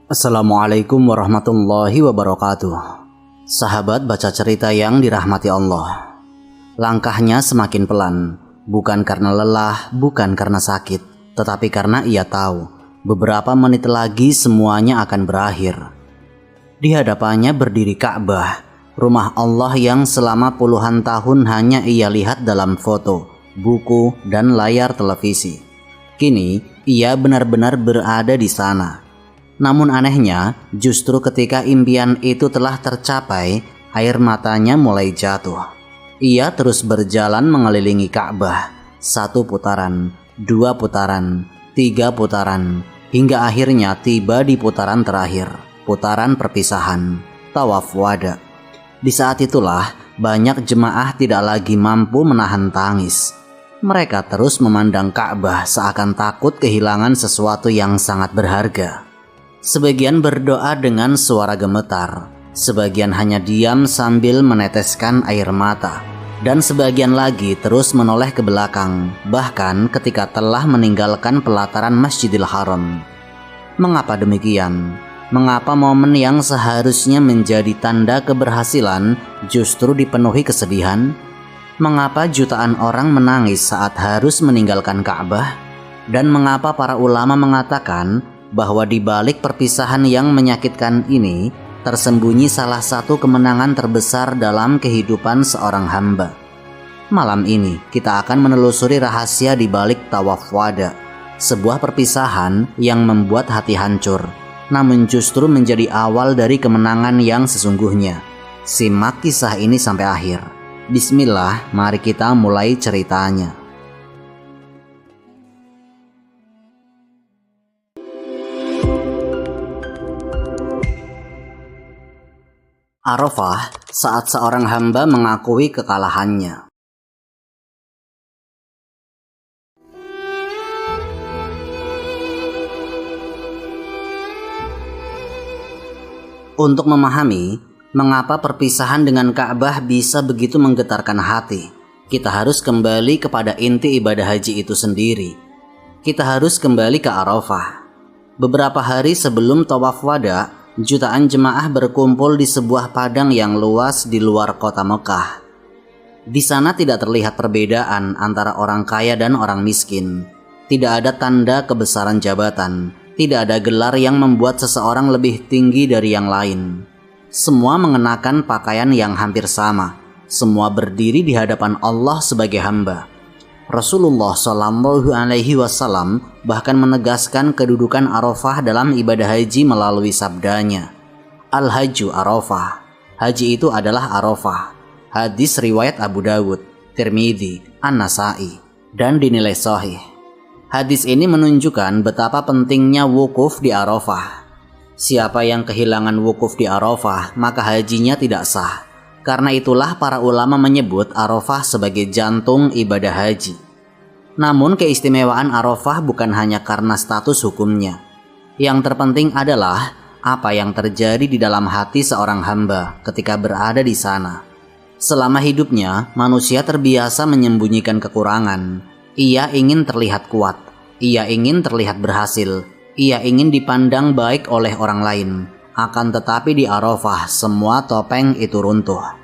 Assalamualaikum warahmatullahi wabarakatuh. Sahabat baca cerita yang dirahmati Allah. Langkahnya semakin pelan, bukan karena lelah, bukan karena sakit, tetapi karena ia tahu beberapa menit lagi semuanya akan berakhir. Di hadapannya berdiri Ka'bah, rumah Allah yang selama puluhan tahun hanya ia lihat dalam foto, buku, dan layar televisi. Kini ia benar-benar berada di sana. Namun anehnya, justru ketika impian itu telah tercapai, air matanya mulai jatuh. Ia terus berjalan mengelilingi Ka'bah, 1 putaran, 2 putaran, 3 putaran, hingga akhirnya tiba di putaran terakhir, putaran perpisahan, tawaf wada. Di saat itulah banyak jemaah tidak lagi mampu menahan tangis. Mereka terus memandang Ka'bah seakan takut kehilangan sesuatu yang sangat berharga. Sebagian berdoa dengan suara gemetar, sebagian hanya diam sambil meneteskan air mata, dan sebagian lagi terus menoleh ke belakang, bahkan ketika telah meninggalkan pelataran Masjidil Haram. Mengapa demikian? Mengapa momen yang seharusnya menjadi tanda keberhasilan justru dipenuhi kesedihan? Mengapa jutaan orang menangis saat harus meninggalkan Ka'bah? Dan mengapa para ulama mengatakan bahwa di balik perpisahan yang menyakitkan ini tersembunyi salah satu kemenangan terbesar dalam kehidupan seorang hamba. Malam ini kita akan menelusuri rahasia di balik tawaf wada, sebuah perpisahan yang membuat hati hancur, namun justru menjadi awal dari kemenangan yang sesungguhnya. Simak kisah ini sampai akhir. Bismillah, mari kita mulai ceritanya. Arafah, saat seorang hamba mengakui kekalahannya. Untuk memahami mengapa perpisahan dengan Ka'bah bisa begitu menggetarkan hati, kita harus kembali kepada inti ibadah haji itu sendiri. Kita harus kembali ke Arafah. Beberapa hari sebelum tawaf wada, jutaan jemaah berkumpul di sebuah padang yang luas di luar kota Mekah. Di sana tidak terlihat perbedaan antara orang kaya dan orang miskin. Tidak ada tanda kebesaran jabatan. Tidak ada gelar yang membuat seseorang lebih tinggi dari yang lain. Semua mengenakan pakaian yang hampir sama. Semua berdiri di hadapan Allah sebagai hamba. Rasulullah SAW bahkan menegaskan kedudukan Arafah dalam ibadah haji melalui sabdanya, Al-Hajju Arafah. Haji itu adalah Arafah. Hadis riwayat Abu Dawud, Tirmidzi, An-Nasai, dan dinilai sahih. Hadis ini menunjukkan betapa pentingnya wukuf di Arafah. Siapa yang kehilangan wukuf di Arafah, maka hajinya tidak sah. Karena itulah para ulama menyebut Arafah sebagai jantung ibadah haji. Namun keistimewaan Arafah bukan hanya karena status hukumnya. Yang terpenting adalah apa yang terjadi di dalam hati seorang hamba ketika berada di sana. Selama hidupnya, manusia terbiasa menyembunyikan kekurangan. Ia ingin terlihat kuat, ia ingin terlihat berhasil, ia ingin dipandang baik oleh orang lain. Akan tetapi di Arafah semua topeng itu runtuh.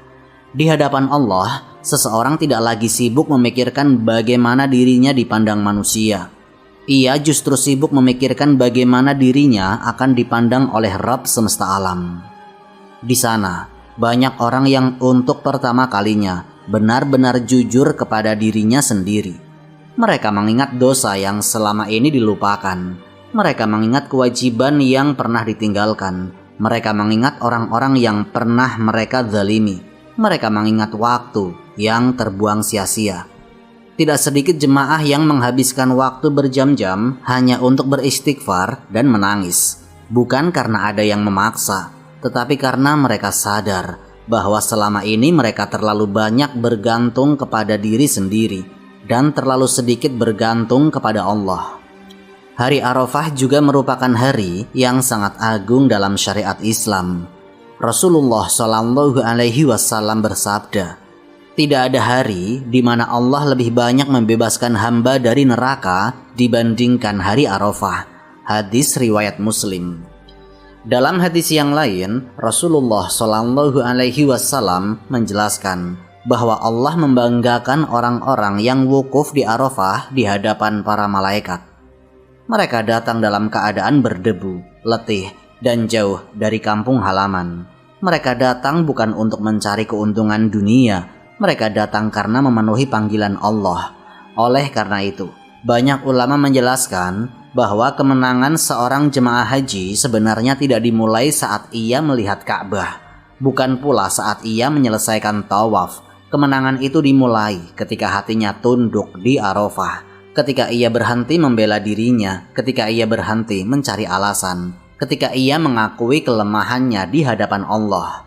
Di hadapan Allah, seseorang tidak lagi sibuk memikirkan bagaimana dirinya dipandang manusia. Ia justru sibuk memikirkan bagaimana dirinya akan dipandang oleh Rabb semesta alam. Di sana, banyak orang yang untuk pertama kalinya benar-benar jujur kepada dirinya sendiri. Mereka mengingat dosa yang selama ini dilupakan. Mereka mengingat kewajiban yang pernah ditinggalkan. Mereka mengingat orang-orang yang pernah mereka zalimi. Mereka mengingat waktu yang terbuang sia-sia. Tidak sedikit jemaah yang menghabiskan waktu berjam-jam hanya untuk beristighfar dan menangis. Bukan karena ada yang memaksa, tetapi karena mereka sadar bahwa selama ini mereka terlalu banyak bergantung kepada diri sendiri dan terlalu sedikit bergantung kepada Allah. Hari Arafah juga merupakan hari yang sangat agung dalam syariat Islam. Rasulullah SAW bersabda, tidak ada hari di mana Allah lebih banyak membebaskan hamba dari neraka dibandingkan hari Arafah. Hadis riwayat Muslim. Dalam hadis yang lain, Rasulullah Shallallahu Alaihi Wasallam menjelaskan bahwa Allah membanggakan orang-orang yang wukuf di Arafah di hadapan para malaikat. Mereka datang dalam keadaan berdebu, letih, dan jauh dari kampung halaman. Mereka datang bukan untuk mencari keuntungan dunia, mereka datang karena memenuhi panggilan Allah. Oleh karena itu, banyak ulama menjelaskan bahwa kemenangan seorang jemaah haji sebenarnya tidak dimulai saat ia melihat Ka'bah, bukan pula saat ia menyelesaikan tawaf. Kemenangan itu dimulai ketika hatinya tunduk di Arafah, ketika ia berhenti membela dirinya, ketika ia berhenti mencari alasan, ketika ia mengakui kelemahannya di hadapan Allah.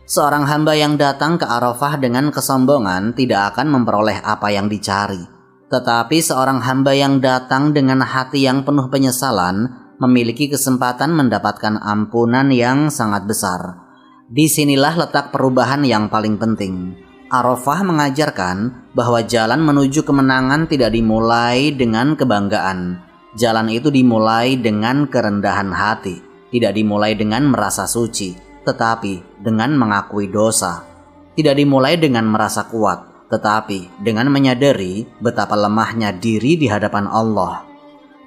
Seorang hamba yang datang ke Arafah dengan kesombongan tidak akan memperoleh apa yang dicari. Tetapi seorang hamba yang datang dengan hati yang penuh penyesalan memiliki kesempatan mendapatkan ampunan yang sangat besar. Disinilah letak perubahan yang paling penting. Arafah mengajarkan bahwa jalan menuju kemenangan tidak dimulai dengan kebanggaan. Jalan itu dimulai dengan kerendahan hati, tidak dimulai dengan merasa suci, tetapi dengan mengakui dosa. Tidak dimulai dengan merasa kuat, tetapi dengan menyadari betapa lemahnya diri di hadapan Allah.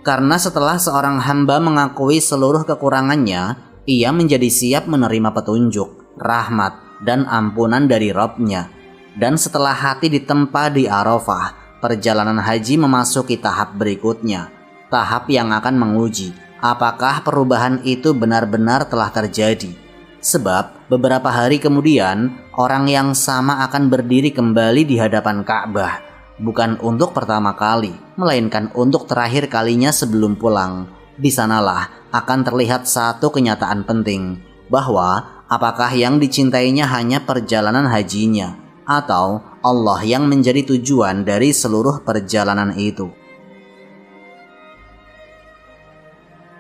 Karena setelah seorang hamba mengakui seluruh kekurangannya, ia menjadi siap menerima petunjuk, rahmat, dan ampunan dari Rabb-Nya. Dan setelah hati ditempa di Arafah, perjalanan haji memasuki tahap berikutnya, tahap yang akan menguji apakah perubahan itu benar-benar telah terjadi. Sebab beberapa hari kemudian, orang yang sama akan berdiri kembali di hadapan Ka'bah, bukan untuk pertama kali, melainkan untuk terakhir kalinya sebelum pulang. Di sanalah akan terlihat satu kenyataan penting, bahwa apakah yang dicintainya hanya perjalanan hajinya, atau Allah yang menjadi tujuan dari seluruh perjalanan itu.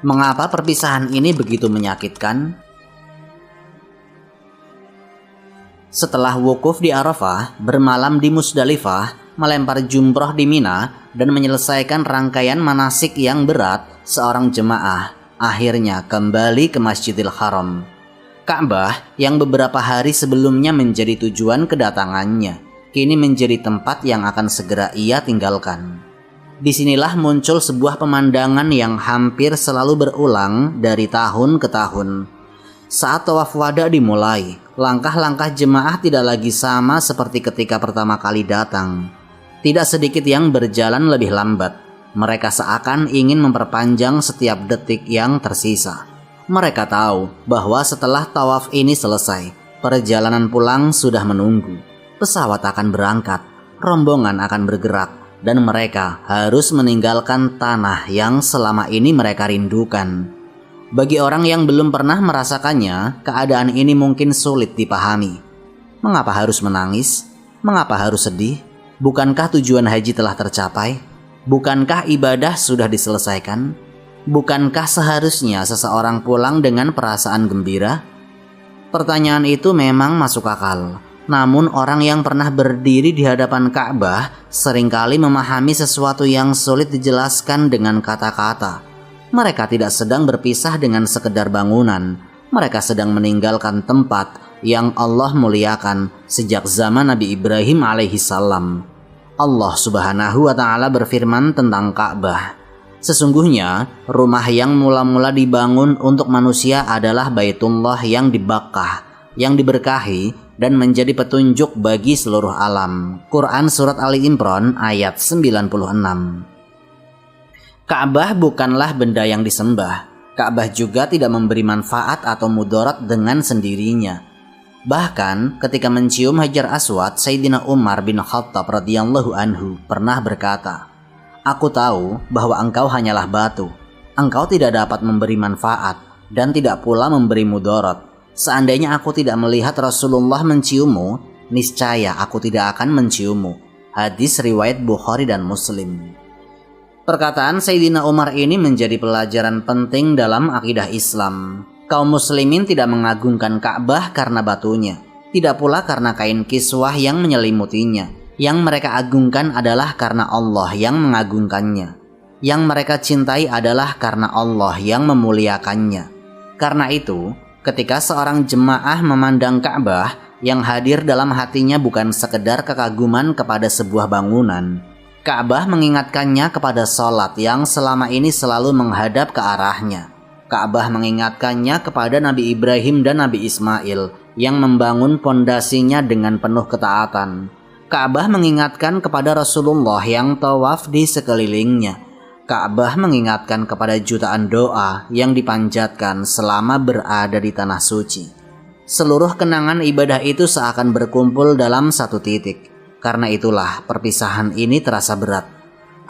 Mengapa perpisahan ini begitu menyakitkan? Setelah wukuf di Arafah, bermalam di Musdalifah, melempar jumroh di Mina, dan menyelesaikan rangkaian manasik yang berat, seorang jemaah akhirnya kembali ke Masjidil Haram. Ka'bah yang beberapa hari sebelumnya menjadi tujuan kedatangannya, kini menjadi tempat yang akan segera ia tinggalkan. Disinilah muncul sebuah pemandangan yang hampir selalu berulang dari tahun ke tahun. Saat tawaf wada dimulai, langkah-langkah jemaah tidak lagi sama seperti ketika pertama kali datang. Tidak sedikit yang berjalan lebih lambat. Mereka seakan ingin memperpanjang setiap detik yang tersisa. Mereka tahu bahwa setelah tawaf ini selesai, perjalanan pulang sudah menunggu. Pesawat akan berangkat, rombongan akan bergerak, dan mereka harus meninggalkan tanah yang selama ini mereka rindukan. Bagi orang yang belum pernah merasakannya, keadaan ini mungkin sulit dipahami. Mengapa harus menangis? Mengapa harus sedih? Bukankah tujuan haji telah tercapai? Bukankah ibadah sudah diselesaikan? Bukankah seharusnya seseorang pulang dengan perasaan gembira? Pertanyaan itu memang masuk akal. Namun orang yang pernah berdiri di hadapan Ka'bah seringkali memahami sesuatu yang sulit dijelaskan dengan kata-kata. Mereka tidak sedang berpisah dengan sekedar bangunan. Mereka sedang meninggalkan tempat yang Allah muliakan sejak zaman Nabi Ibrahim alaihissalam. Allah subhanahu wa ta'ala berfirman tentang Ka'bah. Sesungguhnya, rumah yang mula-mula dibangun untuk manusia adalah Baitullah yang dibakkah, yang diberkahi, dan menjadi petunjuk bagi seluruh alam. Quran Surat Ali Imran ayat 96. Ka'bah bukanlah benda yang disembah. Ka'bah juga tidak memberi manfaat atau mudarat dengan sendirinya. Bahkan ketika mencium Hajar Aswad, Sayyidina Umar bin Khattab radhiyallahu anhu pernah berkata, "Aku tahu bahwa engkau hanyalah batu. Engkau tidak dapat memberi manfaat dan tidak pula memberi mudarat. Seandainya aku tidak melihat Rasulullah menciummu, niscaya aku tidak akan menciummu." Hadis riwayat Bukhari dan Muslim. Perkataan Sayyidina Umar ini menjadi pelajaran penting dalam akidah Islam. Kaum muslimin tidak mengagungkan Ka'bah karena batunya, tidak pula karena kain kiswah yang menyelimutinya. Yang mereka agungkan adalah karena Allah yang mengagungkannya. Yang mereka cintai adalah karena Allah yang memuliakannya. Karena itu, ketika seorang jemaah memandang Ka'bah, yang hadir dalam hatinya bukan sekedar kekaguman kepada sebuah bangunan. Ka'bah mengingatkannya kepada sholat yang selama ini selalu menghadap ke arahnya. Ka'bah mengingatkannya kepada Nabi Ibrahim dan Nabi Ismail yang membangun pondasinya dengan penuh ketaatan. Ka'bah mengingatkan kepada Rasulullah yang tawaf di sekelilingnya. Ka'bah mengingatkan kepada jutaan doa yang dipanjatkan selama berada di tanah suci. Seluruh kenangan ibadah itu seakan berkumpul dalam satu titik. Karena itulah perpisahan ini terasa berat.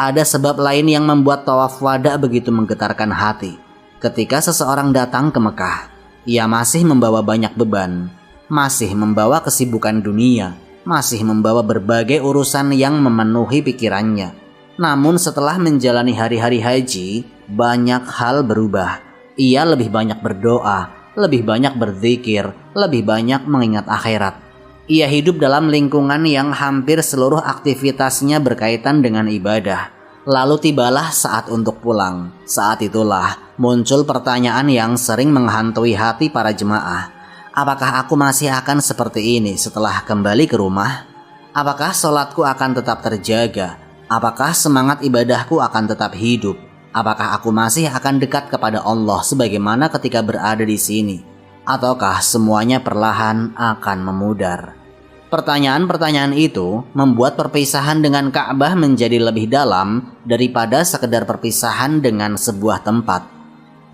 Ada sebab lain yang membuat tawaf wada begitu menggetarkan hati. Ketika seseorang datang ke Mekah, ia masih membawa banyak beban, masih membawa kesibukan dunia, masih membawa berbagai urusan yang memenuhi pikirannya. Namun setelah menjalani hari-hari haji, banyak hal berubah. Ia lebih banyak berdoa, lebih banyak berzikir, lebih banyak mengingat akhirat. Ia hidup dalam lingkungan yang hampir seluruh aktivitasnya berkaitan dengan ibadah. Lalu tibalah saat untuk pulang. Saat itulah muncul pertanyaan yang sering menghantui hati para jemaah. Apakah aku masih akan seperti ini setelah kembali ke rumah? Apakah sholatku akan tetap terjaga? Apakah semangat ibadahku akan tetap hidup? Apakah aku masih akan dekat kepada Allah sebagaimana ketika berada di sini? Ataukah semuanya perlahan akan memudar? Pertanyaan-pertanyaan itu membuat perpisahan dengan Ka'bah menjadi lebih dalam daripada sekedar perpisahan dengan sebuah tempat.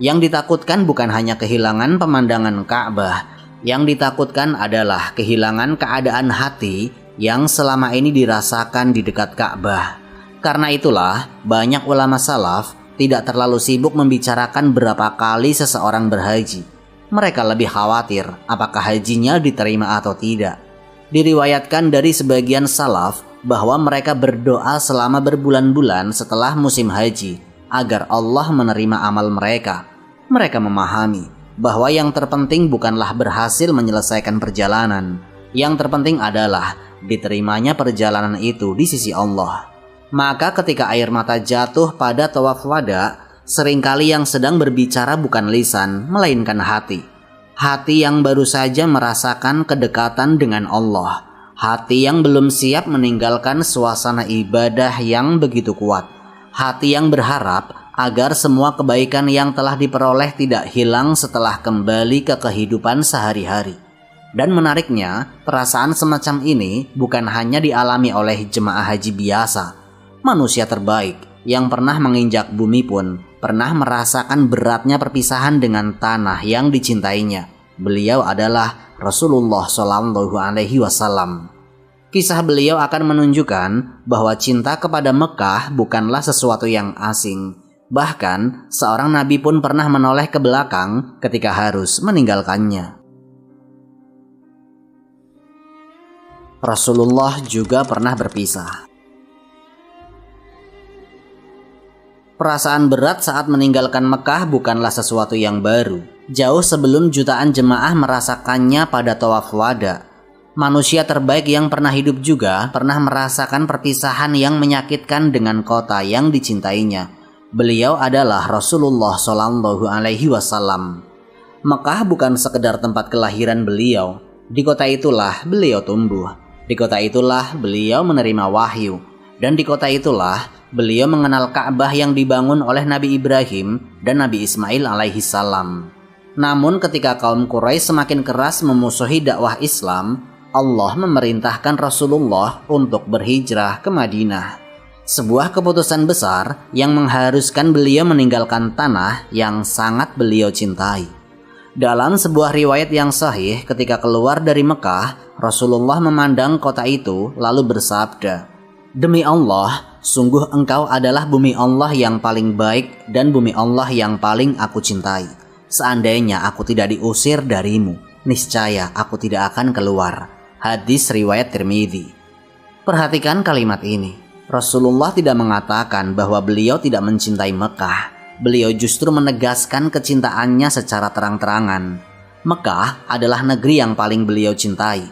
Yang ditakutkan bukan hanya kehilangan pemandangan Ka'bah, yang ditakutkan adalah kehilangan keadaan hati yang selama ini dirasakan di dekat Ka'bah. Karena itulah banyak ulama salaf tidak terlalu sibuk membicarakan berapa kali seseorang berhaji. Mereka lebih khawatir apakah hajinya diterima atau tidak. Diriwayatkan dari sebagian salaf bahwa mereka berdoa selama berbulan-bulan setelah musim haji agar Allah menerima amal mereka. Mereka memahami bahwa yang terpenting bukanlah berhasil menyelesaikan perjalanan. Yang terpenting adalah diterimanya perjalanan itu di sisi Allah. Maka ketika air mata jatuh pada tawaf wada, seringkali yang sedang berbicara bukan lisan, melainkan hati. Hati yang baru saja merasakan kedekatan dengan Allah. Hati yang belum siap meninggalkan suasana ibadah yang begitu kuat. Hati yang berharap agar semua kebaikan yang telah diperoleh tidak hilang setelah kembali ke kehidupan sehari-hari. Dan menariknya, perasaan semacam ini bukan hanya dialami oleh jemaah haji biasa. Manusia terbaik yang pernah menginjak bumi pun pernah merasakan beratnya perpisahan dengan tanah yang dicintainya. Beliau adalah Rasulullah SAW. Kisah beliau akan menunjukkan bahwa cinta kepada Mekah bukanlah sesuatu yang asing. Bahkan, seorang nabi pun pernah menoleh ke belakang ketika harus meninggalkannya. Rasulullah juga pernah berpisah. Perasaan berat saat meninggalkan Mekah bukanlah sesuatu yang baru. Jauh sebelum jutaan jemaah merasakannya pada tawaf wada, manusia terbaik yang pernah hidup juga pernah merasakan perpisahan yang menyakitkan dengan kota yang dicintainya. Beliau adalah Rasulullah SAW. Mekah bukan sekedar tempat kelahiran beliau. Di kota itulah beliau tumbuh. Di kota itulah beliau menerima wahyu. Dan di kota itulah beliau mengenal Ka'bah yang dibangun oleh Nabi Ibrahim dan Nabi Ismail alaihissalam. Namun ketika kaum Quraisy semakin keras memusuhi dakwah Islam, Allah memerintahkan Rasulullah untuk berhijrah ke Madinah. Sebuah keputusan besar yang mengharuskan beliau meninggalkan tanah yang sangat beliau cintai. Dalam sebuah riwayat yang sahih, ketika keluar dari Mekah, Rasulullah memandang kota itu lalu bersabda, "Demi Allah, sungguh engkau adalah bumi Allah yang paling baik dan bumi Allah yang paling aku cintai. Seandainya aku tidak diusir darimu, niscaya aku tidak akan keluar." Hadis riwayat Tirmidzi. Perhatikan kalimat ini. Rasulullah tidak mengatakan bahwa beliau tidak mencintai Mekah. Beliau justru menegaskan kecintaannya secara terang-terangan. Mekah adalah negeri yang paling beliau cintai.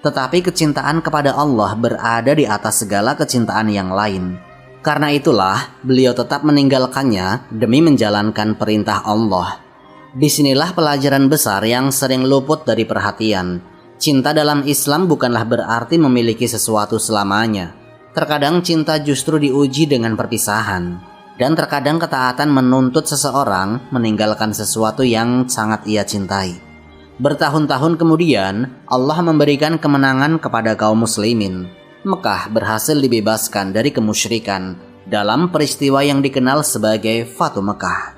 Tetapi kecintaan kepada Allah berada di atas segala kecintaan yang lain. Karena itulah beliau tetap meninggalkannya demi menjalankan perintah Allah. Disinilah pelajaran besar yang sering luput dari perhatian. Cinta dalam Islam bukanlah berarti memiliki sesuatu selamanya. Terkadang cinta justru diuji dengan perpisahan. Dan terkadang ketaatan menuntut seseorang meninggalkan sesuatu yang sangat ia cintai. Bertahun-tahun kemudian, Allah memberikan kemenangan kepada kaum muslimin. Mekah berhasil dibebaskan dari kemusyrikan dalam peristiwa yang dikenal sebagai Fatu Mekah.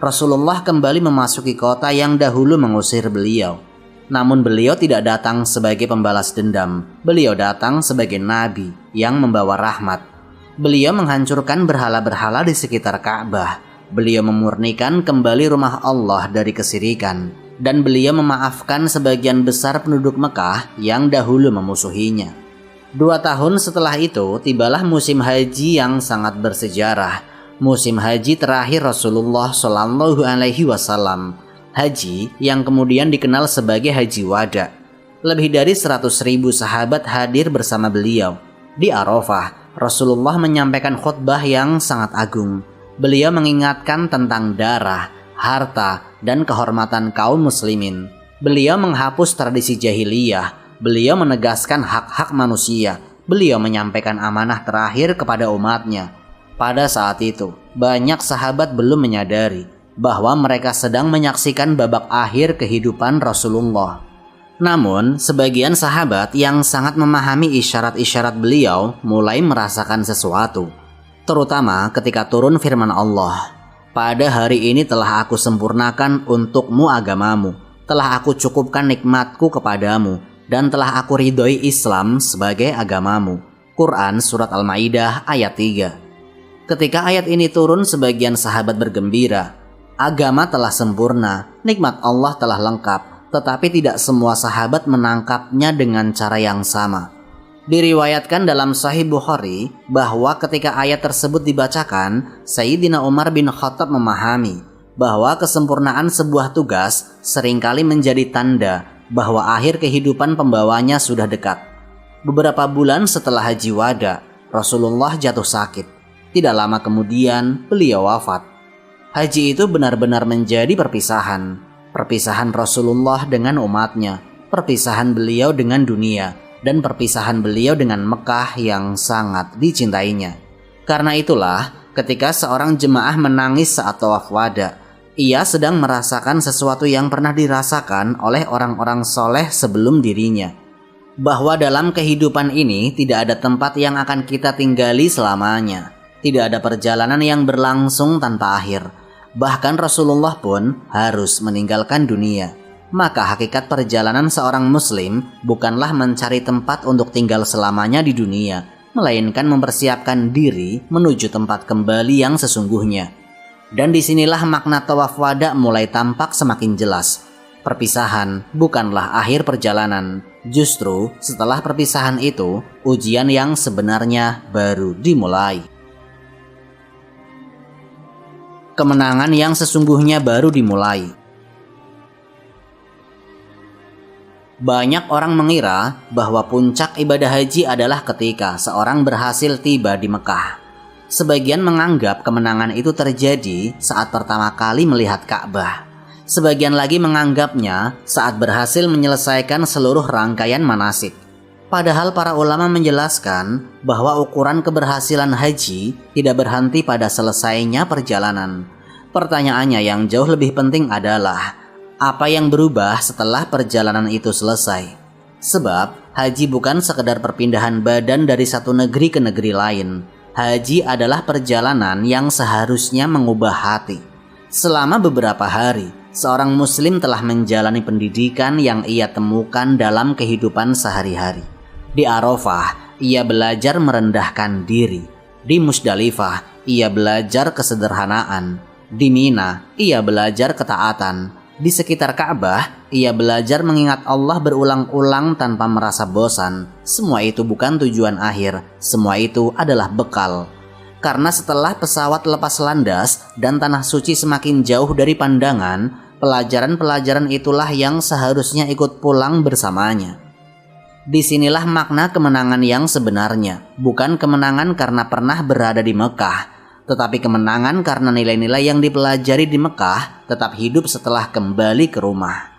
Rasulullah kembali memasuki kota yang dahulu mengusir beliau. Namun beliau tidak datang sebagai pembalas dendam. Beliau datang sebagai nabi yang membawa rahmat. Beliau menghancurkan berhala-berhala di sekitar Ka'bah. Beliau memurnikan kembali rumah Allah dari kesirikan. Dan beliau memaafkan sebagian besar penduduk Mekah yang dahulu memusuhinya. 2 tahun setelah itu, tibalah musim haji yang sangat bersejarah. Musim haji terakhir Rasulullah Shallallahu Alaihi Wasallam, haji yang kemudian dikenal sebagai Haji Wada. Lebih dari 100.000 sahabat hadir bersama beliau. Di Arafah, Rasulullah menyampaikan khutbah yang sangat agung. Beliau mengingatkan tentang darah, harta, dan kehormatan kaum muslimin. Beliau menghapus tradisi jahiliyah. Beliau menegaskan hak-hak manusia. Beliau menyampaikan amanah terakhir kepada umatnya. Pada saat itu, banyak sahabat belum menyadari bahwa mereka sedang menyaksikan babak akhir kehidupan Rasulullah. Namun, sebagian sahabat yang sangat memahami isyarat-isyarat beliau mulai merasakan sesuatu. Terutama ketika turun firman Allah, "Pada hari ini telah aku sempurnakan untukmu agamamu, telah aku cukupkan nikmatku kepadamu, dan telah aku ridhoi Islam sebagai agamamu." Quran Surat Al-Maidah ayat 3. Ketika ayat ini turun, sebagian sahabat bergembira. Agama telah sempurna, nikmat Allah telah lengkap, tetapi tidak semua sahabat menangkapnya dengan cara yang sama. Diriwayatkan dalam Sahih Bukhari bahwa ketika ayat tersebut dibacakan, Sayyidina Umar bin Khattab memahami bahwa kesempurnaan sebuah tugas seringkali menjadi tanda bahwa akhir kehidupan pembawanya sudah dekat. Beberapa bulan setelah Haji Wada, Rasulullah jatuh sakit. Tidak lama kemudian, beliau wafat. Haji itu benar-benar menjadi perpisahan. Perpisahan Rasulullah dengan umatnya, perpisahan beliau dengan dunia, dan perpisahan beliau dengan Mekah yang sangat dicintainya. Karena itulah, ketika seorang jemaah menangis saat tawaf wada, ia sedang merasakan sesuatu yang pernah dirasakan oleh orang-orang soleh sebelum dirinya. Bahwa dalam kehidupan ini tidak ada tempat yang akan kita tinggali selamanya. Tidak ada perjalanan yang berlangsung tanpa akhir. Bahkan Rasulullah pun harus meninggalkan dunia. Maka hakikat perjalanan seorang muslim bukanlah mencari tempat untuk tinggal selamanya di dunia, melainkan mempersiapkan diri menuju tempat kembali yang sesungguhnya. Dan disinilah makna tawaf wada mulai tampak semakin jelas. Perpisahan bukanlah akhir perjalanan. Justru setelah perpisahan itu, ujian yang sebenarnya baru dimulai. Kemenangan yang sesungguhnya baru dimulai. Banyak orang mengira bahwa puncak ibadah haji adalah ketika seorang berhasil tiba di Mekah. Sebagian menganggap kemenangan itu terjadi saat pertama kali melihat Ka'bah. Sebagian lagi menganggapnya saat berhasil menyelesaikan seluruh rangkaian manasik. Padahal para ulama menjelaskan bahwa ukuran keberhasilan haji tidak berhenti pada selesainya perjalanan. Pertanyaannya yang jauh lebih penting adalah, apa yang berubah setelah perjalanan itu selesai? Sebab haji bukan sekedar perpindahan badan dari satu negeri ke negeri lain. Haji adalah perjalanan yang seharusnya mengubah hati. Selama beberapa hari, seorang muslim telah menjalani pendidikan yang ia temukan dalam kehidupan sehari-hari. Di Arafah, ia belajar merendahkan diri. Di Musdalifah, ia belajar kesederhanaan. Di Mina, ia belajar ketaatan. Di sekitar Ka'bah, ia belajar mengingat Allah berulang-ulang tanpa merasa bosan. Semua itu bukan tujuan akhir, semua itu adalah bekal. Karena setelah pesawat lepas landas dan tanah suci semakin jauh dari pandangan, pelajaran-pelajaran itulah yang seharusnya ikut pulang bersamanya. Disinilah makna kemenangan yang sebenarnya, bukan kemenangan karena pernah berada di Mekah, Tetapi kemenangan karena nilai-nilai yang dipelajari di Mekah tetap hidup setelah kembali ke rumah.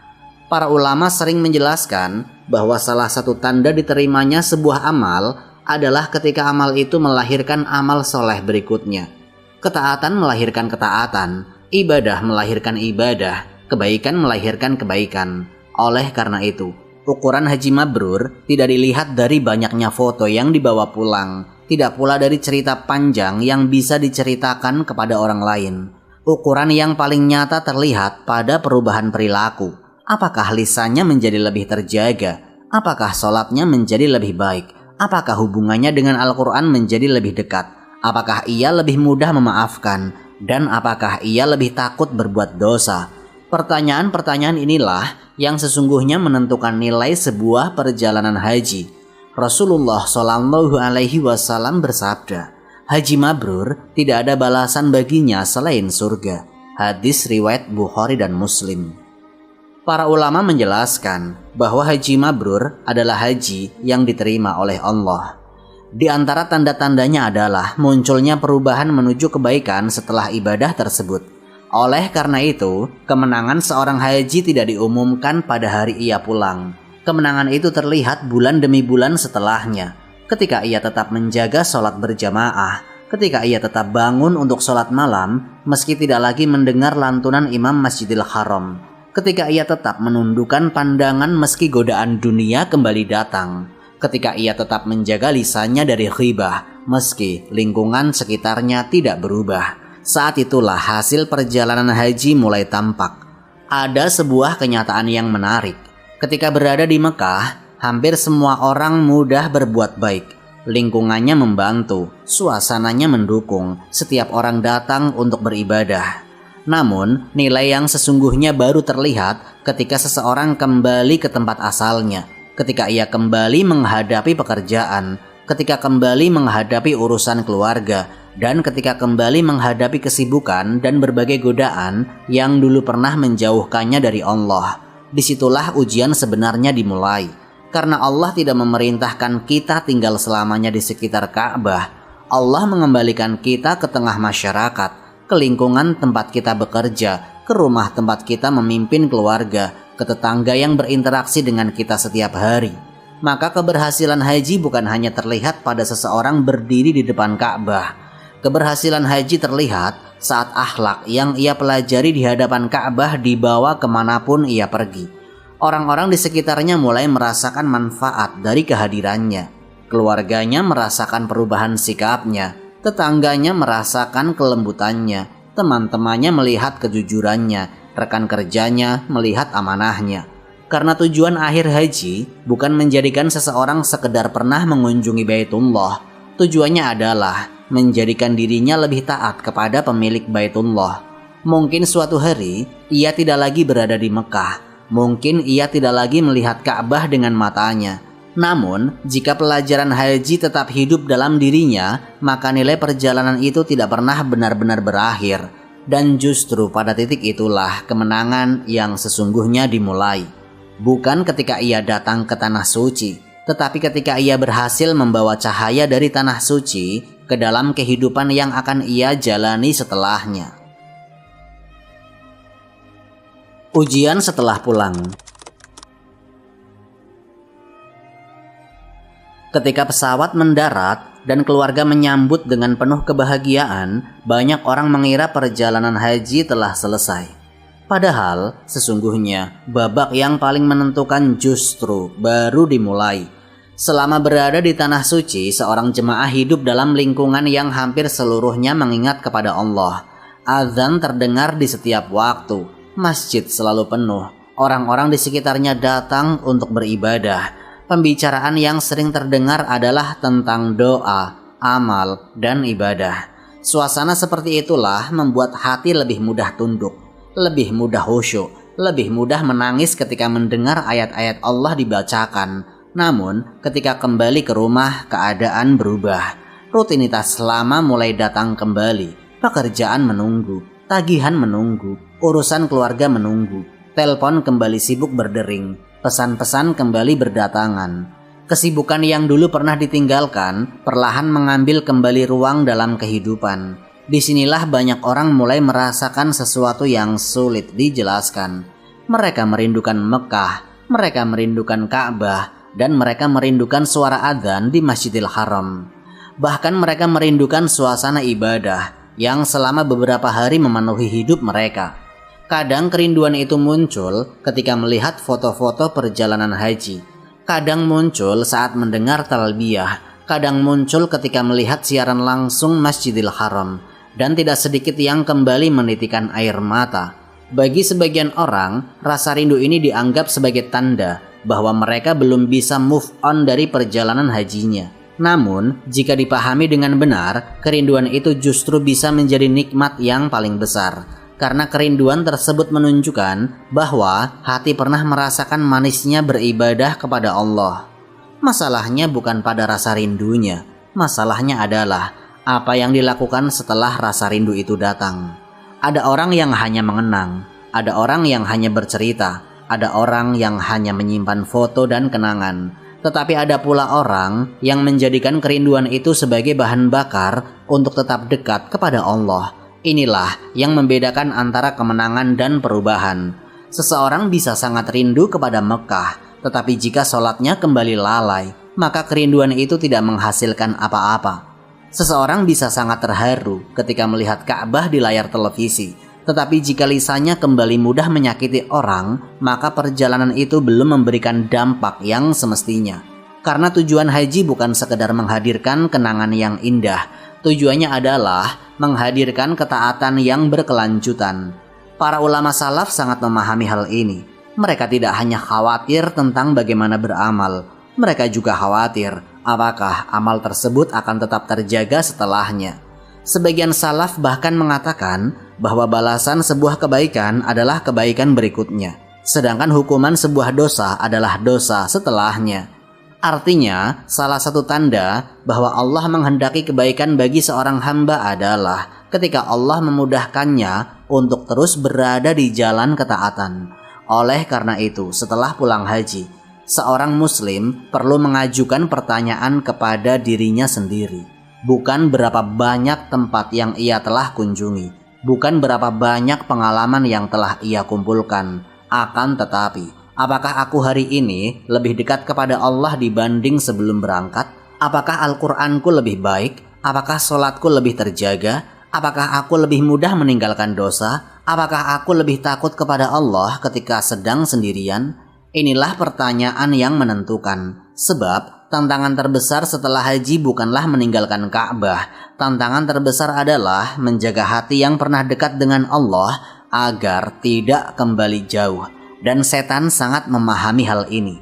Para ulama sering menjelaskan bahwa salah satu tanda diterimanya sebuah amal adalah ketika amal itu melahirkan amal soleh berikutnya. Ketaatan melahirkan ketaatan, ibadah melahirkan ibadah, kebaikan melahirkan kebaikan. Oleh karena itu, ukuran haji mabrur tidak dilihat dari banyaknya foto yang dibawa pulang, tidak pula dari cerita panjang yang bisa diceritakan kepada orang lain. Ukuran yang paling nyata terlihat pada perubahan perilaku. Apakah lisannya menjadi lebih terjaga? Apakah sholatnya menjadi lebih baik? Apakah hubungannya dengan Al-Quran menjadi lebih dekat? Apakah ia lebih mudah memaafkan? Dan apakah ia lebih takut berbuat dosa? Pertanyaan-pertanyaan inilah yang sesungguhnya menentukan nilai sebuah perjalanan haji. Rasulullah Shallallahu Alaihi Wasallam bersabda, haji mabrur tidak ada balasan baginya selain surga. Hadis riwayat Bukhari dan Muslim. Para ulama menjelaskan bahwa haji mabrur adalah haji yang diterima oleh Allah. Di antara tanda-tandanya adalah munculnya perubahan menuju kebaikan setelah ibadah tersebut. Oleh karena itu, kemenangan seorang haji tidak diumumkan pada hari ia pulang. Kemenangan itu terlihat bulan demi bulan setelahnya, ketika ia tetap menjaga sholat berjamaah, ketika ia tetap bangun untuk sholat malam, meski tidak lagi mendengar lantunan imam Masjidil Haram, ketika ia tetap menundukkan pandangan meski godaan dunia kembali datang, ketika ia tetap menjaga lisannya dari ghibah meski lingkungan sekitarnya tidak berubah. Saat itulah hasil perjalanan haji mulai tampak. Ada sebuah kenyataan yang menarik. Ketika berada di Mekah, hampir semua orang mudah berbuat baik. Lingkungannya membantu, suasananya mendukung, setiap orang datang untuk beribadah. Namun, nilai yang sesungguhnya baru terlihat ketika seseorang kembali ke tempat asalnya, ketika ia kembali menghadapi pekerjaan, ketika kembali menghadapi urusan keluarga, dan ketika kembali menghadapi kesibukan dan berbagai godaan yang dulu pernah menjauhkannya dari Allah. Disitulah ujian sebenarnya dimulai, karena Allah tidak memerintahkan kita tinggal selamanya di sekitar Ka'bah. Allah mengembalikan kita ke tengah masyarakat, ke lingkungan tempat kita bekerja, ke rumah tempat kita memimpin keluarga, ke tetangga yang berinteraksi dengan kita setiap hari. Maka keberhasilan haji bukan hanya terlihat pada seseorang berdiri di depan Ka'bah. Keberhasilan haji terlihat saat akhlak yang ia pelajari di hadapan Ka'bah dibawa kemanapun ia pergi. Orang-orang di sekitarnya mulai merasakan manfaat dari kehadirannya. Keluarganya merasakan perubahan sikapnya. Tetangganya merasakan kelembutannya, teman-temannya melihat kejujurannya, rekan kerjanya melihat amanahnya. Karena tujuan akhir haji bukan menjadikan seseorang sekedar pernah mengunjungi Baitullah. Tujuannya adalah menjadikan dirinya lebih taat kepada pemilik Baitullah. Mungkin suatu hari ia tidak lagi berada di Mekah. Mungkin ia tidak lagi melihat Ka'bah dengan matanya. Namun, jika pelajaran haji tetap hidup dalam dirinya, maka nilai perjalanan itu tidak pernah benar-benar berakhir. Dan justru pada titik itulah kemenangan yang sesungguhnya dimulai. Bukan ketika ia datang ke tanah suci, tetapi ketika ia berhasil membawa cahaya dari tanah suci ke dalam kehidupan yang akan ia jalani setelahnya. Ujian setelah pulang. Ketika pesawat mendarat dan keluarga menyambut dengan penuh kebahagiaan, banyak orang mengira perjalanan haji telah selesai. Padahal, sesungguhnya babak yang paling menentukan justru baru dimulai. Selama berada di tanah suci, seorang jemaah hidup dalam lingkungan yang hampir seluruhnya mengingat kepada Allah. Azan terdengar di setiap waktu, masjid selalu penuh, orang-orang di sekitarnya datang untuk beribadah. Pembicaraan yang sering terdengar adalah tentang doa, amal, dan ibadah. Suasana seperti itulah membuat hati lebih mudah tunduk, lebih mudah khusyuk, lebih mudah menangis ketika mendengar ayat-ayat Allah dibacakan. Namun, ketika kembali ke rumah, keadaan berubah. Rutinitas lama mulai datang kembali. Pekerjaan menunggu, tagihan menunggu, urusan keluarga menunggu. Telepon kembali sibuk berdering. Pesan-pesan kembali berdatangan. Kesibukan yang dulu pernah ditinggalkan perlahan mengambil kembali ruang dalam kehidupan. Disinilah banyak orang mulai merasakan sesuatu yang sulit dijelaskan. Mereka merindukan Mekah, mereka merindukan Ka'bah, dan mereka merindukan suara adzan di Masjidil Haram. Bahkan mereka merindukan suasana ibadah yang selama beberapa hari memenuhi hidup mereka. Kadang kerinduan itu muncul ketika melihat foto-foto perjalanan haji. Kadang muncul saat mendengar talbiyah. Kadang muncul ketika melihat siaran langsung Masjidil Haram. Dan tidak sedikit yang kembali menitikan air mata. Bagi sebagian orang, rasa rindu ini dianggap sebagai tanda bahwa mereka belum bisa move on dari perjalanan hajinya. Namun, jika dipahami dengan benar, kerinduan itu justru bisa menjadi nikmat yang paling besar. Karena kerinduan tersebut menunjukkan bahwa hati pernah merasakan manisnya beribadah kepada Allah. Masalahnya bukan pada rasa rindunya, masalahnya adalah apa yang dilakukan setelah rasa rindu itu datang. Ada orang yang hanya mengenang, ada orang yang hanya bercerita, ada orang yang hanya menyimpan foto dan kenangan. Tetapi ada pula orang yang menjadikan kerinduan itu sebagai bahan bakar untuk tetap dekat kepada Allah. Inilah yang membedakan antara kemenangan dan perubahan. Seseorang bisa sangat rindu kepada Mekah, tetapi jika sholatnya kembali lalai, maka kerinduan itu tidak menghasilkan apa-apa. Seseorang bisa sangat terharu ketika melihat Ka'bah di layar televisi, tetapi jika lisannya kembali mudah menyakiti orang, maka perjalanan itu belum memberikan dampak yang semestinya. Karena tujuan haji bukan sekedar menghadirkan kenangan yang indah, tujuannya adalah menghadirkan ketaatan yang berkelanjutan. Para ulama salaf sangat memahami hal ini. Mereka tidak hanya khawatir tentang bagaimana beramal, mereka juga khawatir apakah amal tersebut akan tetap terjaga setelahnya. Sebagian salaf bahkan mengatakan bahwa balasan sebuah kebaikan adalah kebaikan berikutnya, sedangkan hukuman sebuah dosa adalah dosa setelahnya. Artinya, salah satu tanda bahwa Allah menghendaki kebaikan bagi seorang hamba adalah ketika Allah memudahkannya untuk terus berada di jalan ketaatan. Oleh karena itu, setelah pulang haji, seorang muslim perlu mengajukan pertanyaan kepada dirinya sendiri. Bukan berapa banyak tempat yang ia telah kunjungi, bukan berapa banyak pengalaman yang telah ia kumpulkan, akan tetapi, apakah aku hari ini lebih dekat kepada Allah dibanding sebelum berangkat? Apakah Al-Qur'anku lebih baik? Apakah sholatku lebih terjaga? Apakah aku lebih mudah meninggalkan dosa? Apakah aku lebih takut kepada Allah ketika sedang sendirian? Inilah pertanyaan yang menentukan. Sebab tantangan terbesar setelah haji bukanlah meninggalkan Ka'bah. Tantangan terbesar adalah menjaga hati yang pernah dekat dengan Allah agar tidak kembali jauh. Dan setan sangat memahami hal ini.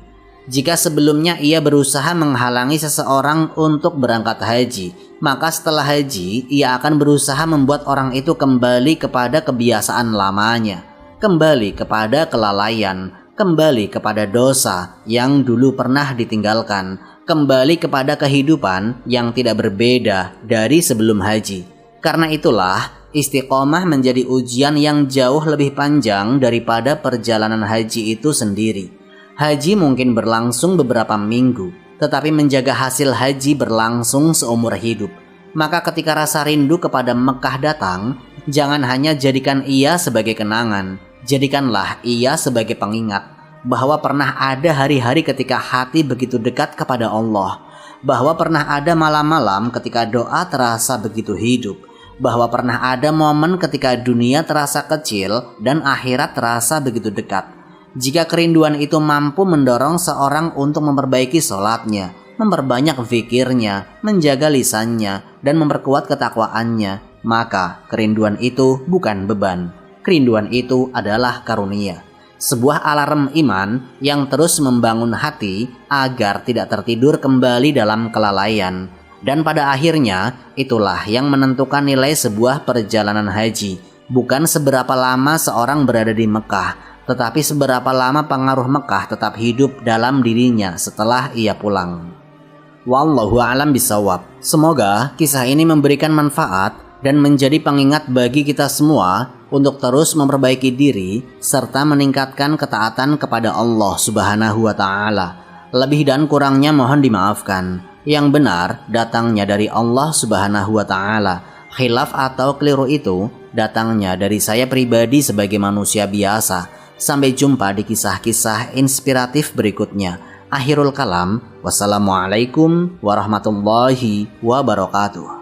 Jika sebelumnya ia berusaha menghalangi seseorang untuk berangkat haji, maka setelah haji ia akan berusaha membuat orang itu kembali kepada kebiasaan lamanya, kembali kepada kelalaian, kembali kepada dosa yang dulu pernah ditinggalkan, kembali kepada kehidupan yang tidak berbeda dari sebelum haji. Karena itulah, istiqomah menjadi ujian yang jauh lebih panjang daripada perjalanan haji itu sendiri. Haji mungkin berlangsung beberapa minggu, tetapi menjaga hasil haji berlangsung seumur hidup. Maka ketika rasa rindu kepada Mekah datang, jangan hanya jadikan ia sebagai kenangan, jadikanlah ia sebagai pengingat bahwa pernah ada hari-hari ketika hati begitu dekat kepada Allah, bahwa pernah ada malam-malam ketika doa terasa begitu hidup, bahwa pernah ada momen ketika dunia terasa kecil dan akhirat terasa begitu dekat. Jika kerinduan itu mampu mendorong seorang untuk memperbaiki sholatnya, memperbanyak zikirnya, menjaga lisannya, dan memperkuat ketakwaannya, maka kerinduan itu bukan beban. Kerinduan itu adalah karunia. Sebuah alarm iman yang terus membangun hati agar tidak tertidur kembali dalam kelalaian. Dan pada akhirnya, itulah yang menentukan nilai sebuah perjalanan haji. Bukan seberapa lama seorang berada di Mekah, tetapi seberapa lama pengaruh Mekah tetap hidup dalam dirinya setelah ia pulang. Wallahu a'lam bishawab. Semoga kisah ini memberikan manfaat dan menjadi pengingat bagi kita semua untuk terus memperbaiki diri serta meningkatkan ketaatan kepada Allah Subhanahu wa Ta'ala. Lebih dan kurangnya mohon dimaafkan. Yang benar datangnya dari Allah Subhanahu wa Ta'ala. Khilaf atau keliru itu datangnya dari saya pribadi sebagai manusia biasa. Sampai jumpa di kisah-kisah inspiratif berikutnya. Akhirul kalam, wassalamualaikum warahmatullahi wabarakatuh.